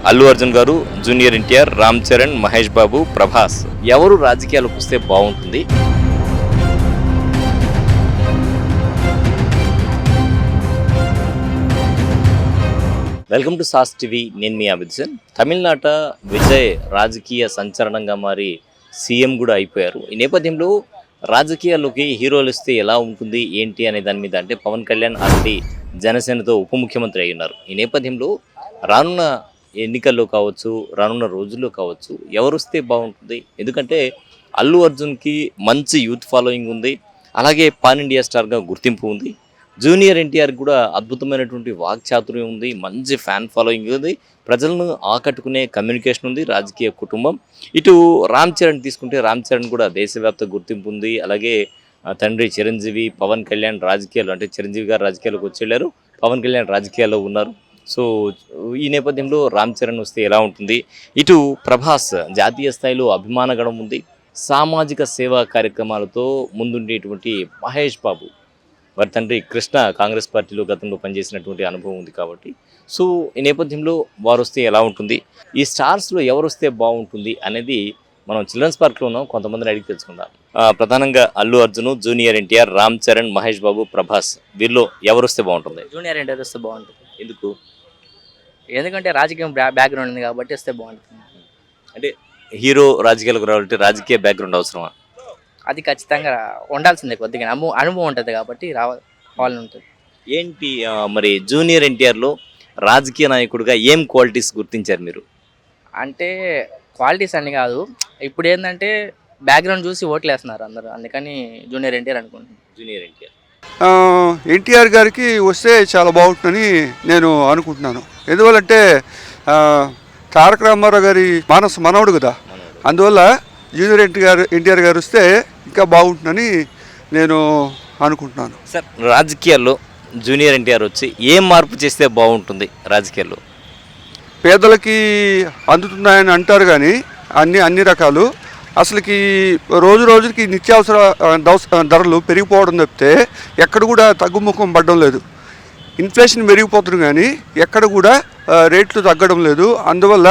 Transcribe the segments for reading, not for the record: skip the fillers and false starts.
అల్లు అర్జున్ గారు, జూనియర్ ఎన్టీఆర్, రామ్ చరణ్, మహేష్ బాబు, ప్రభాస్ ఎవరు రాజకీయాలకు వస్తే బాగుంటుంది? Welcome to sauce TV. నేను మీ అభిద్సన్. తమిళనాట విజయ్ రాజకీయ సంచలనంగా మారి సీఎం కూడా అయిపోయారు. ఈ నేపథ్యంలో రాజకీయాల్లోకి హీరోలు వస్తే ఎలా ఉంటుంది ఏంటి అనే దాని మీద అంటే పవన్ కళ్యాణ్ ఆల్రెడీ జనసేనతో ఉప ముఖ్యమంత్రి అయి ఉన్నారు. ఈ నేపథ్యంలో రానున్న ఎన్నికల్లో కావచ్చు, రానున్న రోజుల్లో కావచ్చు ఎవరు వస్తే బాగుంటుంది? ఎందుకంటే అల్లు అర్జున్కి మంచి యూత్ ఫాలోయింగ్ ఉంది, అలాగే పాన్ ఇండియా స్టార్గా గుర్తింపు ఉంది. జూనియర్ ఎన్టీఆర్ కూడా అద్భుతమైనటువంటి వాక్చాతుర్యం ఉంది, మంచి ఫ్యాన్ ఫాలోయింగ్ ఉంది, ప్రజలను ఆకట్టుకునే కమ్యూనికేషన్ ఉంది, రాజకీయ కుటుంబం. ఇటు రామ్ చరణ్ తీసుకుంటే రామ్ చరణ్ కూడా దేశవ్యాప్త గుర్తింపు ఉంది. అలాగే తండ్రి చిరంజీవి, పవన్ కళ్యాణ్ రాజకీయాలు అంటే చిరంజీవి గారు రాజకీయాల్లోకి వచ్చి వెళ్ళారు, పవన్ కళ్యాణ్ రాజకీయాల్లో ఉన్నారు. సో ఈ నేపథ్యంలో రామ్ చరణ్ వస్తే ఎలా ఉంటుంది? ఇటు ప్రభాస్ జాతీయ స్థాయిలో అభిమానగణం ఉంది, సామాజిక సేవా కార్యక్రమాలతో ముందుండేటువంటి మహేష్ బాబు వారి తండ్రి కృష్ణ కాంగ్రెస్ పార్టీలో గతంలో పనిచేసినటువంటి అనుభవం ఉంది కాబట్టి సో ఈ నేపథ్యంలో వారు వస్తే ఎలా ఉంటుంది, ఈ స్టార్స్లో ఎవరు వస్తే బాగుంటుంది అనేది మనం చిల్డ్రన్స్ పార్క్లో ఉన్నాం, కొంతమందిని అడిగి తెలుసుకుందాం. ప్రధానంగా అల్లు అర్జున్, జూనియర్ ఎన్టీఆర్, రామ్ చరణ్, మహేష్ బాబు, ప్రభాస్ వీరిలో ఎవరు వస్తే బాగుంటుంది? జూనియర్ ఎన్టీఆర్ వస్తే బాగుంటుంది. ఎందుకు? ఎందుకంటే రాజకీయం బ్యాక్గ్రౌండ్ ఉంది కాబట్టి వస్తే బాగుంటుంది. అంటే హీరో రాజకీయాలకు రావాలంటే రాజకీయ బ్యాక్గ్రౌండ్ అవసరమా? అది ఖచ్చితంగా ఉండాల్సిందే, కొద్దిగా అనుభవం ఉంటుంది కాబట్టి రావాలని ఉంటుంది. ఏంటి మరి జూనియర్ ఎన్టీఆర్లో రాజకీయ నాయకుడిగా ఏం క్వాలిటీస్ గుర్తించారు మీరు? అంటే క్వాలిటీస్ అని కాదు, ఇప్పుడు ఏంటంటే బ్యాక్గ్రౌండ్ చూసి ఓట్లు వేస్తున్నారు అందరూ, అందుకని జూనియర్ ఎన్టీఆర్ అనుకుంటున్నాను. జూనియర్ ఎన్టీఆర్ ఎన్టీఆర్ గారికి వస్తే చాలా బాగుంటుందని నేను అనుకుంటున్నాను. ఎందువల్లంటే తారక రామారావు గారి మానస మనవడు కదా, అందువల్ల జూనియర్ ఎన్టీఆర్ గారు వస్తే ఇంకా బాగుంటుందని నేను అనుకుంటున్నాను. సార్, రాజకీయాల్లో జూనియర్ ఎన్టీఆర్ వచ్చి ఏం మార్పు చేస్తే బాగుంటుంది రాజకీయాల్లో? పేదలకి అందుతున్నాయని అంటారు కానీ అన్ని రకాలు అసలుకి రోజు రోజుకి నిత్యావసర ధరలు పెరిగిపోవడం తప్పితే ఎక్కడ కూడా తగ్గుముఖం పడడం లేదు. ఇన్ఫ్లేషన్ పెరిగిపోతుంది కానీ ఎక్కడ కూడా రేట్లు తగ్గడం లేదు. అందువల్ల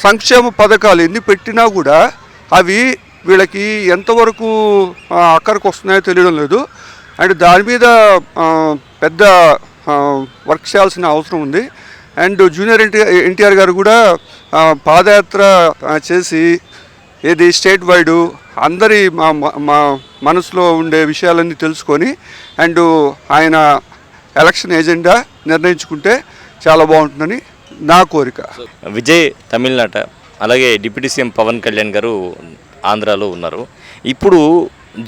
సంక్షేమ పథకాలు ఎన్ని పెట్టినా కూడా అవి వీళ్ళకి ఎంతవరకు అక్కడికి వస్తున్నాయో తెలియడం లేదు. అండ్ దాని మీద పెద్ద వర్క్ చేయాల్సిన అవసరం ఉంది. అండ్ జూనియర్ ఎన్టీఆర్ గారు కూడా పాదయాత్ర చేసి ఏది స్టేట్ వైడు అందరి మా మనసులో ఉండే విషయాలన్నీ తెలుసుకొని అండ్ ఆయన ఎలక్షన్ ఎజెండా నిర్ణయించుకుంటే చాలా బాగుంటుందని నా కోరిక. విజయ్ తమిళనాట, అలాగే డిప్యూటీ సీఎం పవన్ కళ్యాణ్ గారు ఆంధ్రాలో ఉన్నారు. ఇప్పుడు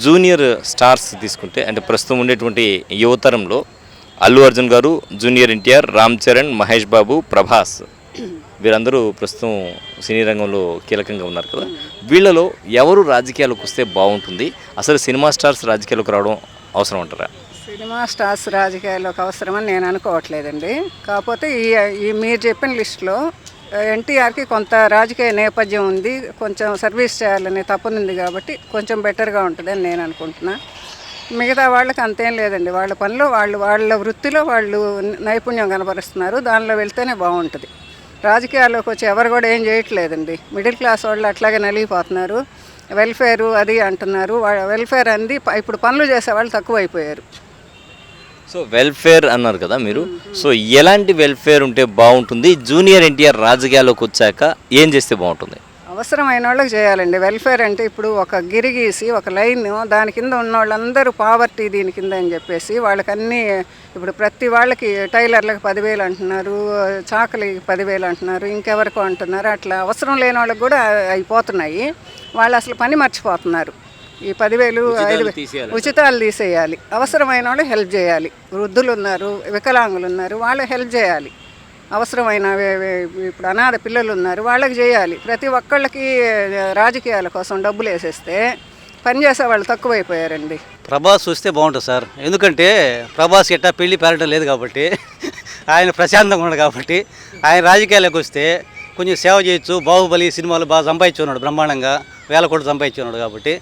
జూనియర్ స్టార్స్ తీసుకుంటే అంటే ప్రస్తుతం ఉండేటువంటి యువతరంలో అల్లు అర్జున్ గారు, జూనియర్ ఎన్టీఆర్, రామ్ చరణ్, మహేష్ బాబు, ప్రభాస్ వీరందరూ ప్రస్తుతం సినీ రంగంలో కీలకంగా ఉన్నారు కదా. వీళ్ళలో ఎవరు రాజకీయాలకు వస్తే బాగుంటుంది? అసలు సినిమా స్టార్స్ రాజకీయాలకు రావడం అవసరం అంటారా? సినిమా స్టార్స్ రాజకీయాల్లోకి అవసరమని నేను అనుకోవట్లేదండి. కాకపోతే ఈ మీరు చెప్పిన లిస్టులో ఎన్టీఆర్కి కొంత రాజకీయ నేపథ్యం ఉంది, కొంచెం సర్వీస్ చేయాలనే తపనుంది కాబట్టి కొంచెం బెటర్గా ఉంటుందని నేను అనుకుంటున్నా. మిగతా వాళ్ళకి అంతేం లేదండి, వాళ్ళ పనిలో వాళ్ళ వృత్తిలో వాళ్ళు నైపుణ్యం కనబరుస్తున్నారు, దానిలో వెళ్తేనే బాగుంటుంది. రాజకీయాల్లోకి వచ్చి ఎవరు కూడా ఏం చేయట్లేదండి. మిడిల్ క్లాస్ వాళ్ళు అట్లాగే నలిగిపోతున్నారు. వెల్ఫేరు అది అంటున్నారు, వెల్ఫేర్ అంది ఇప్పుడు పనులు చేసే వాళ్ళు తక్కువ అయిపోయారు. సో వెల్ఫేర్ అన్నారు కదా మీరు, సో ఎలాంటి వెల్ఫేర్ ఉంటే బాగుంటుంది? జూనియర్ ఎన్టీఆర్ రాజకీయాల్లోకి వచ్చాక ఏం చేస్తే బాగుంటుంది? అవసరమైన వాళ్ళకి చేయాలండి. వెల్ఫేర్ అంటే ఇప్పుడు ఒక గిరి గీసి ఒక లైన్ దాని కింద ఉన్న వాళ్ళందరూ పావర్టీ దీని కింద అని చెప్పేసి వాళ్ళకన్నీ ఇప్పుడు ప్రతి వాళ్ళకి టైలర్లకు 10,000 అంటున్నారు, చాకలికి 10,000 అంటున్నారు, ఇంకెవరికో అంటున్నారు. అట్లా అవసరం లేని వాళ్ళకి కూడా అయిపోతున్నాయి. వాళ్ళు అసలు పని మర్చిపోతున్నారు. ఈ 10,000 5,000 ఉచితాలు తీసేయాలి. అవసరమైన వాళ్ళు హెల్ప్ చేయాలి. వృద్ధులు ఉన్నారు, వికలాంగులు ఉన్నారు, వాళ్ళు హెల్ప్ చేయాలి. అవసరమైన ఇప్పుడు అనాథ పిల్లలు ఉన్నారు, వాళ్ళకి చేయాలి. ప్రతి ఒక్కళ్ళకి రాజకీయాల కోసం డబ్బులు వేసేస్తే పనిచేసే వాళ్ళు తక్కువైపోయారండి. ప్రభాస్ వస్తే బాగుంటుంది సార్. ఎందుకంటే ప్రభాస్ ఎట్టా పెళ్లి పేరటం లేదు కాబట్టి ఆయన ప్రశాంతంగా ఉన్నాడు కాబట్టి ఆయన రాజకీయాలకు వస్తే కొంచెం సేవ చేయొచ్చు. బాహుబలి సినిమాలు బాగా సంపాదించున్నాడు, బ్రహ్మాండంగా 1,000 కోట్లు సంపాదించున్నాడు కాబట్టి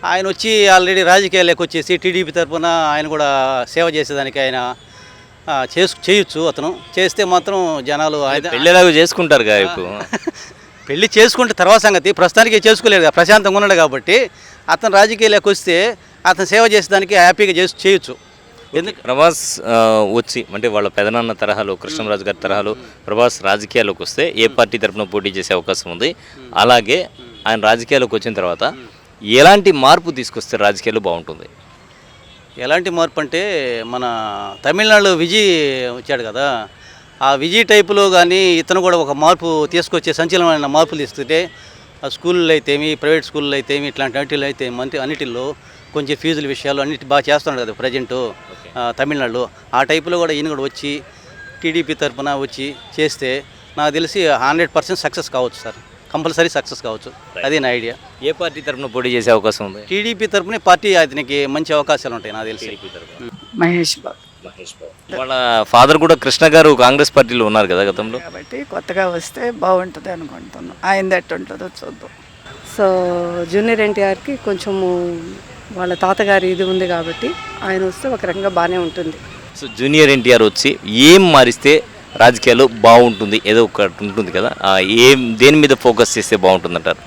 ఆయన వచ్చి ఆల్రెడీ రాజకీయాలకు వచ్చేసి టీడీపీ తరఫున ఆయన కూడా సేవ చేసేదానికి ఆయన చేయొచ్చు. అతను చేస్తే మాత్రం జనాలు పెళ్ళిలాగా చేసుకుంటారు కదా ఇప్పుడు. పెళ్లి చేసుకుంటే తర్వాత సంగతి, ప్రస్తుతానికి చేసుకోలేదు కదా, ప్రశాంతంగా ఉన్నాడు కాబట్టి అతను రాజకీయాలకు వస్తే అతను సేవ చేసేదానికి హ్యాపీగా చేయొచ్చు. ఎందుకు ప్రభాస్ వచ్చి అంటే వాళ్ళ పెదనాన్న తరహాలో కృష్ణరాజు గారి తరహాలో ప్రభాస్ రాజకీయాల్లోకి వస్తే ఏ పార్టీ తరఫున పోటీ చేసే అవకాశం ఉంది? అలాగే ఆయన రాజకీయాల్లోకి వచ్చిన తర్వాత ఎలాంటి మార్పు తీసుకొస్తే రాజకీయాలు బాగుంటుంది? ఎలాంటి మార్పు అంటే మన తమిళనాడులో విజయ్ వచ్చాడు కదా, ఆ విజయ్ టైపులో కానీ ఇతను కూడా ఒక మార్పు తీసుకొచ్చే సంచలనమైన మార్పులు తీసుకుంటే ఆ స్కూల్లో అయితేమి, ప్రైవేట్ స్కూల్లో అయితేమి, ఇట్లాంటి వాటిల్లో అయితే అన్నిటిల్లో కొంచెం ఫీజుల విషయాలు అన్నిటి బాగా చేస్తున్నాడు కదా ప్రజెంటు తమిళనాడులో. ఆ టైపులో కూడా ఈయన కూడా వచ్చి టీడీపీ తరఫున వచ్చి చేస్తే నాకు తెలిసి 100% సక్సెస్ కావచ్చు సార్, కంపల్సరీ సక్సెస్ కావచ్చు. అది నా ఐడియా. ఏ పార్టీ తరఫున పోటీ చేసే అవకాశం ఉంది? టీడీపీ తరఫున పార్టీ అతనికి మంచి అవకాశాలు ఉంటాయి నాకు తెలిసి. మహేష్ బాబు వాళ్ళ ఫాదర్ కూడా కృష్ణ గారు కాంగ్రెస్ పార్టీలో ఉన్నారు కదా గతంలో. కాబట్టి కొత్తగా వస్తే బాగుంటుంది అనుకుంటున్నాం. ఆయనది ఎట్టు ఉంటుందో చూద్దాం. సో జూనియర్ ఎన్టీఆర్కి కొంచెము వాళ్ళ తాతగారి ఇది ఉంది కాబట్టి ఆయన వస్తే ఒక రకంగా బాగానే ఉంటుంది. సో జూనియర్ ఎన్టీఆర్ వచ్చి ఏం మారిస్తే రాజకీయాలు బాగుంటుంది? ఏదో ఒకటి ఉంటుంది కదా, దేని మీద ఫోకస్ చేస్తే బాగుంటుంది అంటారు?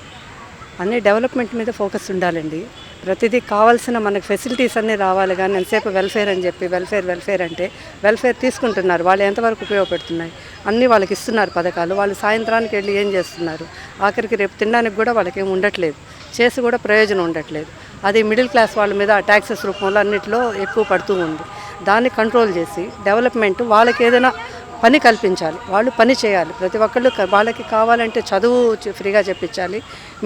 అన్ని డెవలప్మెంట్ మీద ఫోకస్ ఉండాలండి. ప్రతిదీ కావాల్సిన మనకు ఫెసిలిటీస్ అన్నీ రావాలి. కానీ ఎంతసేపు వెల్ఫేర్ అని చెప్పి వెల్ఫేర్ అంటే వెల్ఫేర్ తీసుకుంటున్నారు, వాళ్ళు ఎంతవరకు ఉపయోగపడుతున్నాయి? అన్నీ వాళ్ళకి ఇస్తున్నారు పథకాలు, వాళ్ళు సాయంత్రానికి వెళ్ళి ఏం చేస్తున్నారు? ఆఖరికి రేపు తినడానికి కూడా వాళ్ళకి ఏమి ఉండట్లేదు, చేసి కూడా ప్రయోజనం ఉండట్లేదు. అది మిడిల్ క్లాస్ వాళ్ళ మీద ఆ ట్యాక్సెస్ రూపంలో అన్నింటిలో ఎక్కువ పడుతూ ఉంది. దాన్ని కంట్రోల్ చేసి డెవలప్మెంట్ వాళ్ళకి ఏదైనా పని కల్పించాలి, వాళ్ళు పని చేయాలి. ప్రతి ఒక్కళ్ళు వాళ్ళకి కావాలంటే చదువు ఫ్రీగా చెప్పించాలి,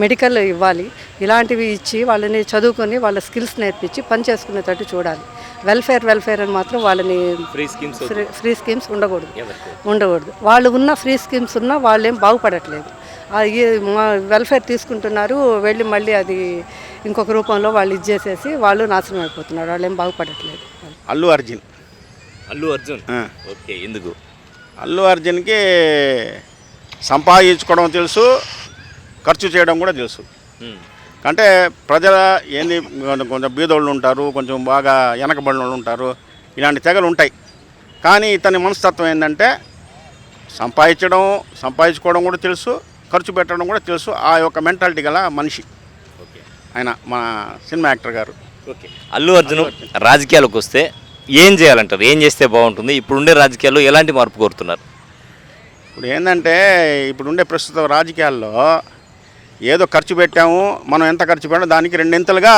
మెడికల్ ఇవ్వాలి. ఇలాంటివి ఇచ్చి వాళ్ళని చదువుకొని వాళ్ళ స్కిల్స్ నేర్పించి పని చేసుకునేటట్టు చూడాలి. వెల్ఫేర్ అని మాత్రం వాళ్ళని ఫ్రీ స్కీమ్స్ ఉండకూడదు. వాళ్ళు ఉన్న ఫ్రీ స్కీమ్స్ ఉన్నా వాళ్ళేం బాగుపడట్లేదు. వెల్ఫేర్ తీసుకుంటున్నారు, వెళ్ళి మళ్ళీ అది ఇంకొక రూపంలో వాళ్ళు ఇచ్చేసేసి వాళ్ళు నాశనం అయిపోతున్నారు, వాళ్ళు ఏం బాగుపడట్లేదు. అల్లు అర్జున్ ఓకే, ఎందుకు? అల్లు అర్జున్కి సంపాదించుకోవడం తెలుసు, ఖర్చు చేయడం కూడా తెలుసు. అంటే ప్రజల ఏంది, కొంచెం బీదోళ్ళు ఉంటారు, కొంచెం బాగా వెనకబడిన వాళ్ళు ఉంటారు, ఇలాంటి తెగలు ఉంటాయి. కానీ ఇతని మనస్తత్వం ఏంటంటే సంపాదించుకోవడం కూడా తెలుసు, ఖర్చు పెట్టడం కూడా తెలుసు. ఆ యొక్క మెంటాలిటీ గల మనిషి ఆయన మన సినిమా యాక్టర్ గారు. ఓకే, అల్లు అర్జున్ రాజకీయాలకు వస్తే ఏం చేయాలంటారు? ఏం చేస్తే బాగుంటుంది? ఇప్పుడుండే రాజకీయాల్లో ఎలాంటి మార్పు కోరుతున్నారు? ఇప్పుడు ఏంటంటే ఇప్పుడుండే ప్రస్తుత రాజకీయాల్లో ఏదో ఖర్చు పెట్టాము, మనం ఎంత ఖర్చు పెట్టామో దానికి రెండింతలుగా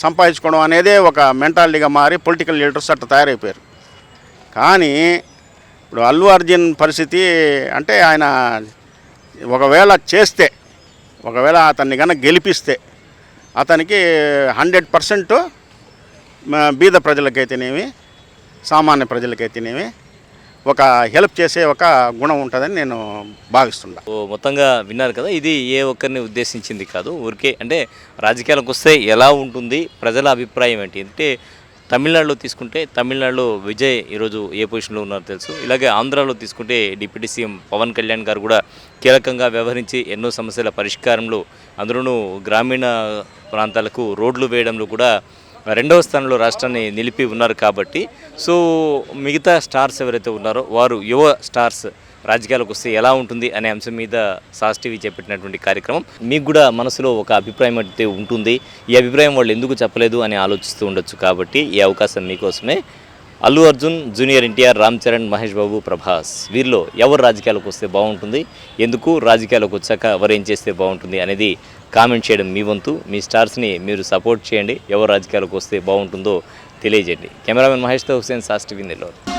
సంపాదించుకోవడం అనేదే ఒక మెంటాలిటీగా మారి పొలిటికల్ లీడర్స్ అట్లా తయారైపోయారు. కానీ ఇప్పుడు అల్లు అర్జున్ పరిస్థితి అంటే ఆయన ఒకవేళ అతన్ని కన్నా గెలిపిస్తే అతనికి 100% బీద ప్రజలకైతేనేమి, సామాన్య ప్రజలకైతేనేమి ఒక హెల్ప్ చేసే ఒక గుణం ఉంటుందని నేను భావిస్తున్నా. మొత్తంగా విన్నారు కదా, ఇది ఏ ఒక్కరిని ఉద్దేశించింది కాదు, ఊరికే అంటే రాజకీయాలకు వస్తే ఎలా ఉంటుంది, ప్రజల అభిప్రాయం ఏంటి అంటే తమిళనాడులో తీసుకుంటే తమిళనాడులో విజయ్ ఈరోజు ఏ పొజిషన్లో ఉన్నారో తెలుసు. ఇలాగే ఆంధ్రాలో తీసుకుంటే డిప్యూటీ సీఎం పవన్ కళ్యాణ్ గారు కూడా కీలకంగా వ్యవహరించి ఎన్నో సమస్యల పరిష్కారంలో, అందులోనూ గ్రామీణ ప్రాంతాలకు రోడ్లు వేయడంలో కూడా రెండవ స్థానంలో రాష్ట్రాన్ని నిలిపి ఉన్నారు. కాబట్టి సో మిగతా స్టార్స్ ఎవరైతే ఉన్నారో వారు యువ స్టార్స్ రాజకీయాలకు వస్తే ఎలా ఉంటుంది అనే అంశం మీద సాస్ టీవీ చేపట్టినటువంటి కార్యక్రమం. మీకు కూడా మనసులో ఒక అభిప్రాయం అయితే ఉంటుంది, ఈ అభిప్రాయం వాళ్ళు ఎందుకు చెప్పలేదు అని ఆలోచిస్తూ ఉండొచ్చు. కాబట్టి ఈ అవకాశం మీకోసమే. అల్లు అర్జున్, జూనియర్ ఎన్టీఆర్, రామ్ చరణ్, మహేష్ బాబు, ప్రభాస్ వీరిలో ఎవరు రాజకీయాలకు వస్తే బాగుంటుంది, ఎందుకు రాజకీయాలకు వచ్చాక ఎవరు ఏం చేస్తే బాగుంటుంది అనేది కామెంట్ చేయడం మీ వంతు. మీ స్టార్స్ని మీరు సపోర్ట్ చేయండి, ఎవరు రాజకీయాలకు వస్తే బాగుంటుందో తెలియజేయండి. కెమెరామెన్ మహేష్తో హుసేన్, సాస్ టీవీ నెల్లూరు.